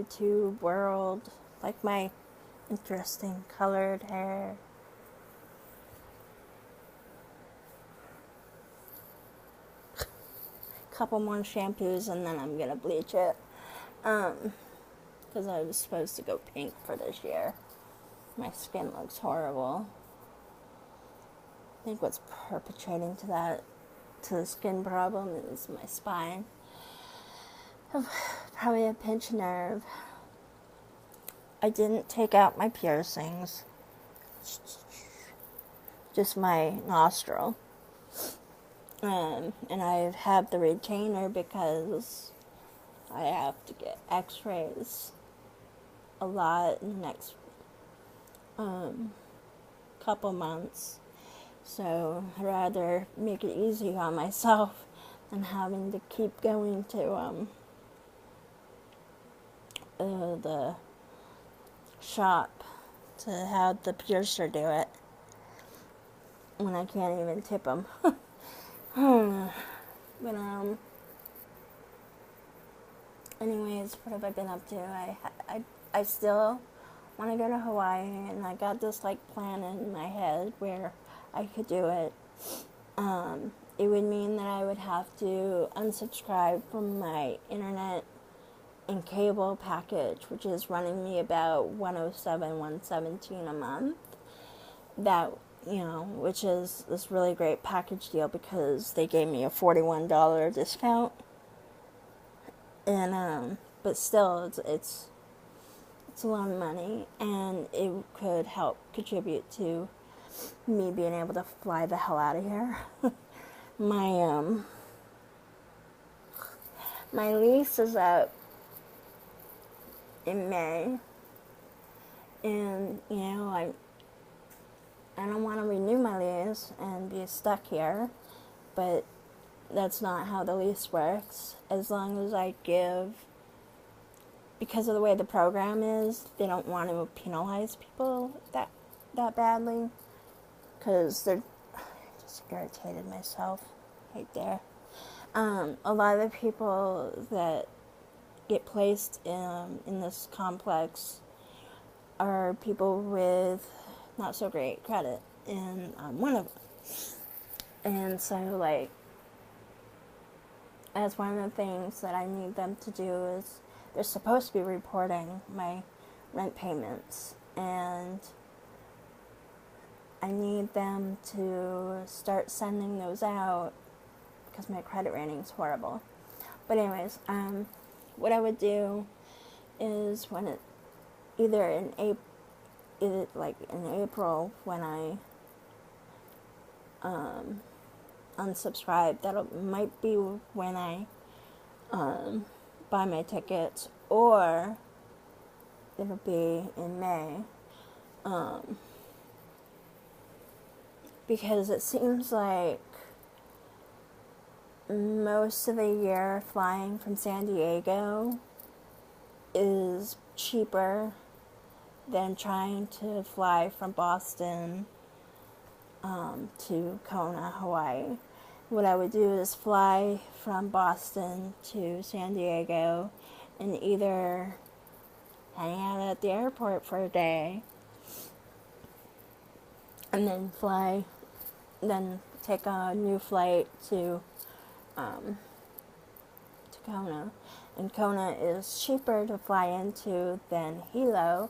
YouTube world, like my interesting colored hair. Couple more shampoos and then I'm gonna bleach it. Because I was supposed to go pink for this year. My skin looks horrible. I think what's perpetrating to the skin problem is my spine. Probably a pinched nerve. I didn't take out my piercings. Just my nostril. And I have the retainer because I have to get x-rays a lot in the next couple months. So I'd rather make it easy on myself than having to keep going to the shop to have the piercer do it when I can't even tip them. But anyways, what have I been up to? I still want to go to Hawaii, and I got this like plan in my head where I could do it. It would mean that I would have to unsubscribe from my internet and cable package, which is running me about $107, $117 a month. That, which is this really great package deal because they gave me a $41 discount. And but still, it's a lot of money, and it could help contribute to me being able to fly the hell out of here. My lease is up in May, and I don't want to renew my lease and be stuck here, but that's not how the lease works. As long as I give, because of the way the program is, they don't want to penalize people that badly, because I just irritated myself right there. A lot of the people that get placed in this complex are people with not so great credit, and I'm one of them. And so, like, as one of the things that I need them to do is they're supposed to be reporting my rent payments, and I need them to start sending those out because my credit rating is horrible. But anyways, what I would do is when it either in April when I unsubscribe, might be when I buy my tickets, or it'll be in May, because it seems like most of the year flying from San Diego is cheaper than trying to fly from Boston to Kona, Hawaii. What I would do is fly from Boston to San Diego and either hang out at the airport for a day and then take a new flight to Kona. And Kona is cheaper to fly into than Hilo,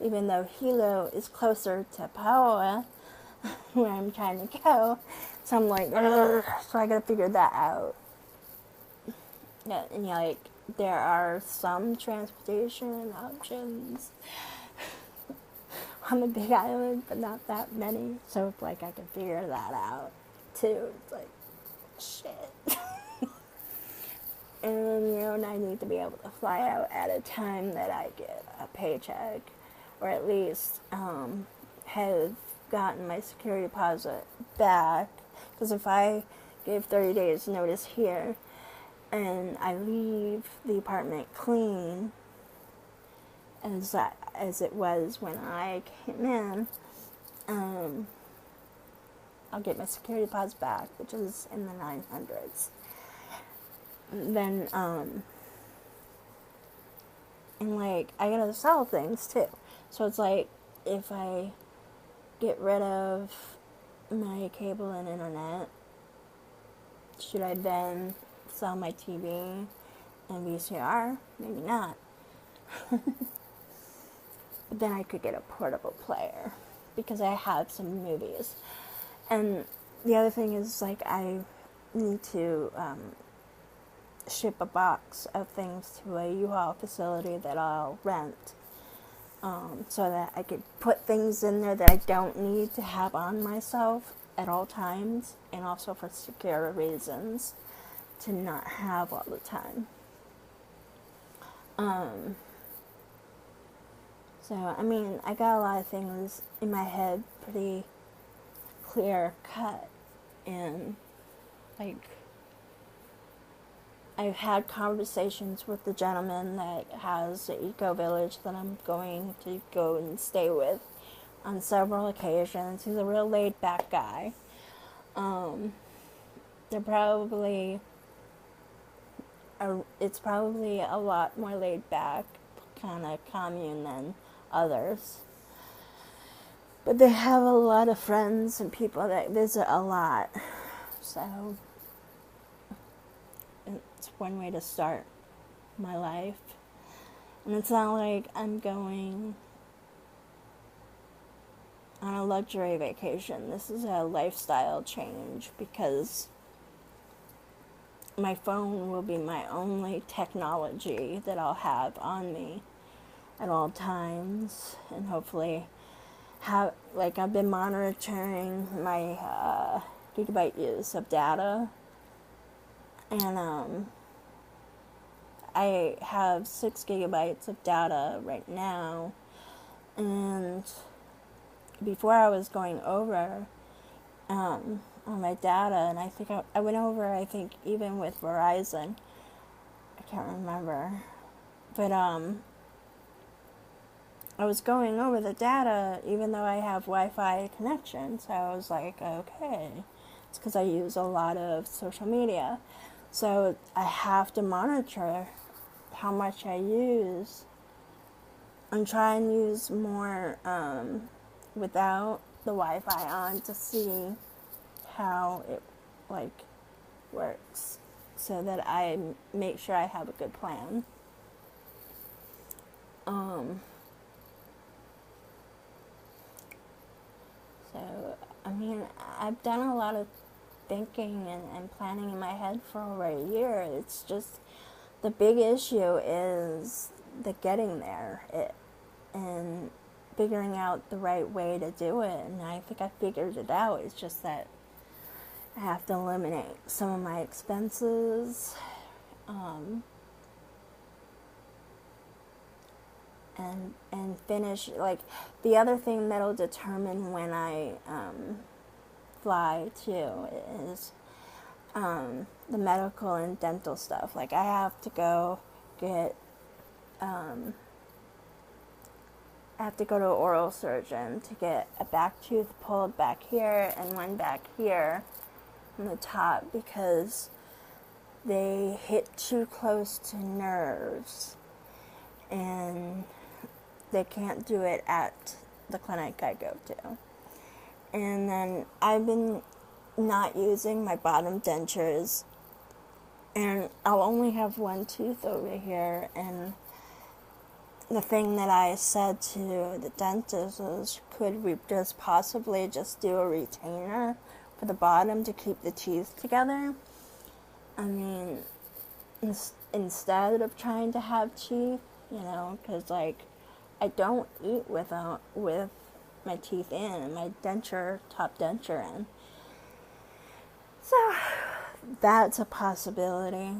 even though Hilo is closer to Paoa, where I'm trying to go. So I'm like, ugh, so I gotta figure that out. Yeah, and like, there are some transportation options on the Big Island, but not that many. So it's like I can figure that out too. It's like, shit. And I need to be able to fly out at a time that I get a paycheck, or at least have gotten my security deposit back. Because if I give 30 days notice here and I leave the apartment clean as it was when I came in, I'll get my security deposit back, which is in the 900s. Then And, like, I gotta sell things, too. So it's like, if I get rid of my cable and internet, should I then sell my TV and VCR? Maybe not. But then I could get a portable player because I have some movies. And the other thing is, like, I need to ship a box of things to a U-Haul facility that I'll rent, so that I could put things in there that I don't need to have on myself at all times, and also for secure reasons to not have all the time. So, I mean, I got a lot of things in my head pretty clear cut, and, like, I've had conversations with the gentleman that has the eco village that I'm going to go and stay with on several occasions. He's a real laid back guy. It's probably a lot more laid back kind of commune than others. But they have a lot of friends and people that visit a lot. So it's one way to start my life. And it's not like I'm going on a luxury vacation. This is a lifestyle change, because my phone will be my only technology that I'll have on me at all times. And hopefully I've been monitoring my gigabyte use of data, and I have 6 gigabytes of data right now, and before I was going over on my data, and I think I went over, even with Verizon, I can't remember, but I was going over the data even though I have Wi-Fi connection. So I was like, okay, it's because I use a lot of social media. So I have to monitor how much I use and try and use more without the Wi-Fi on to see how it works, so that I make sure I have a good plan. So, I mean, I've done a lot of thinking and planning in my head for over a year. It's just the big issue is the getting there and figuring out the right way to do it. And I think I figured it out. It's just that I have to eliminate some of my expenses, and finish, like, the other thing that'll determine when I fly too is the medical and dental stuff. Like, I have to go get I have to go to an oral surgeon to get a back tooth pulled back here and one back here on the top, because they hit too close to nerves, and they can't do it at the clinic I go to. And then I've been not using my bottom dentures, and I'll only have one tooth over here, and the thing that I said to the dentist was, could we just possibly just do a retainer for the bottom to keep the teeth together? I mean, instead of trying to have teeth, because, like, I don't eat with my teeth in, my top denture in. So that's a possibility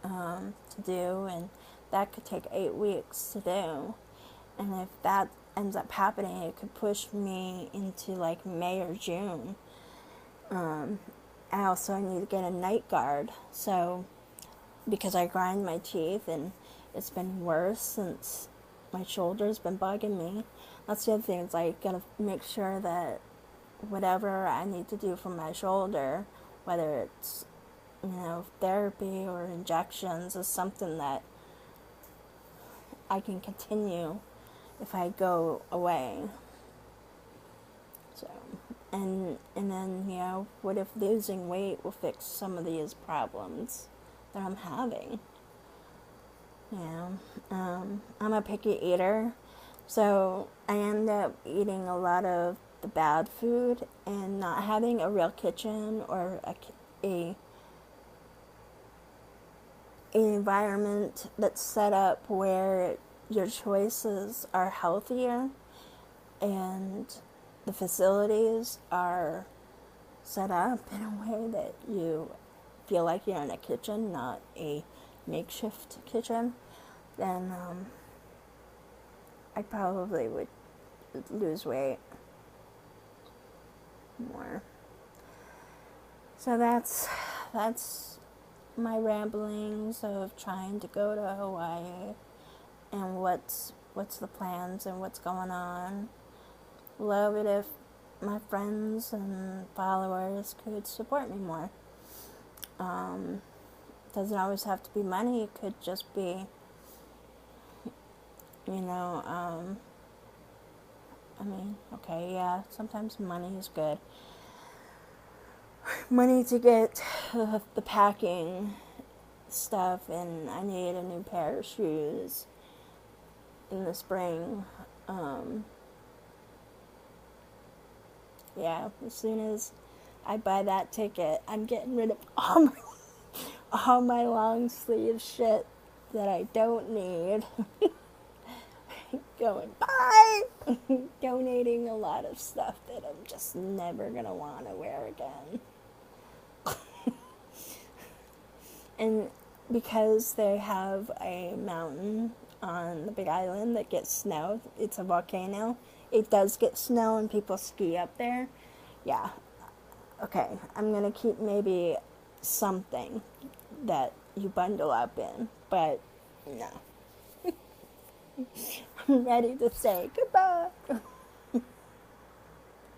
to do, and that could take 8 weeks to do. And if that ends up happening, it could push me into, like, May or June. I also need to get a night guard, so, because I grind my teeth, and it's been worse since my shoulder's been bugging me. That's the other thing, is I gotta make sure that whatever I need to do for my shoulder, whether it's, therapy or injections, is something that I can continue if I go away. So, and then, you know, what if losing weight will fix some of these problems that I'm having? You know, I'm a picky eater, so I end up eating a lot of the bad food and not having a real kitchen or a environment that's set up where your choices are healthier and the facilities are set up in a way that you feel like you're in a kitchen, not a makeshift kitchen, then I probably would lose weight more. So that's my ramblings of trying to go to Hawaii and what's the plans and what's going on. Love it if my friends and followers could support me more. Doesn't always have to be money. It could just be, you know, I mean, okay, yeah, sometimes money is good. Money to get the packing stuff, and I need a new pair of shoes in the spring. Yeah, as soon as I buy that ticket, I'm getting rid of all my long sleeve shit that I don't need. Going bye. Donating a lot of stuff that I'm just never gonna want to wear again. And because they have a mountain on the Big Island that gets snow, it's a volcano. It does get snow and people ski up there. Yeah. Okay, I'm gonna keep maybe something that you bundle up in, but no. I'm ready to say goodbye.